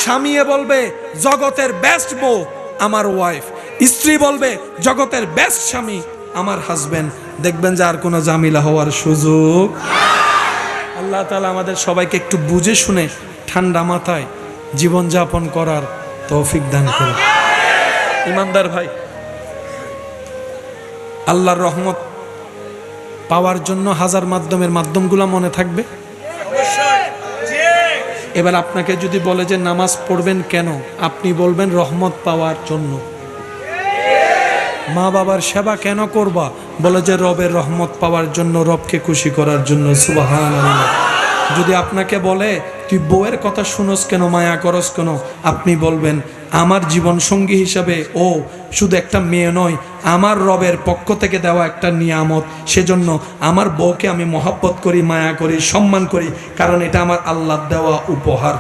স্বামীয়ে বলবে জগতের বেস্ট বউ আমার ওয়াইফ, স্ত্রী বলবে জগতের বেস্ট স্বামী আমার হাজবেন্ড। দেখবেন যে আর কোনো ঝামেলা হওয়ার সুযোগ। আল্লাহ তাআলা আমাদের সবাইকে একটু বুঝে শুনে ঠান্ডা মাথায় জীবনযাপন করার তৌফিক দান করুন। ইমানদার ভাই, আল্লাহর রহমত পাওয়ার জন্য হাজার মাধ্যমগুলো মনে থাকবে। এবার আপনাকে যদি বলে যে নামাজ পড়বেন কেন, আপনি বলবেন রহমত পাওয়ার জন্য। মা বাবার সেবা কেন করবা, বলে যে রবের রহমত পাওয়ার জন্য, রবকে খুশি করার জন্য। সুবহানাল্লাহ। যদি আপনাকে বলে তুই বউয়ের কথা শুনোস কেন, মায়া করস কেন, আপনি বলবেন আমার জীবন সঙ্গী হিসাবে ও শুধু একটা মেয়ে নয়, আমার রবের পক্ষ থেকে দেওয়া একটা নিয়ামত, সেজন্য আমার বউকে আমি মহব্বত করি, মায়া করি, সম্মান করি, কারণ এটা আমার আল্লাহর দেওয়া উপহার।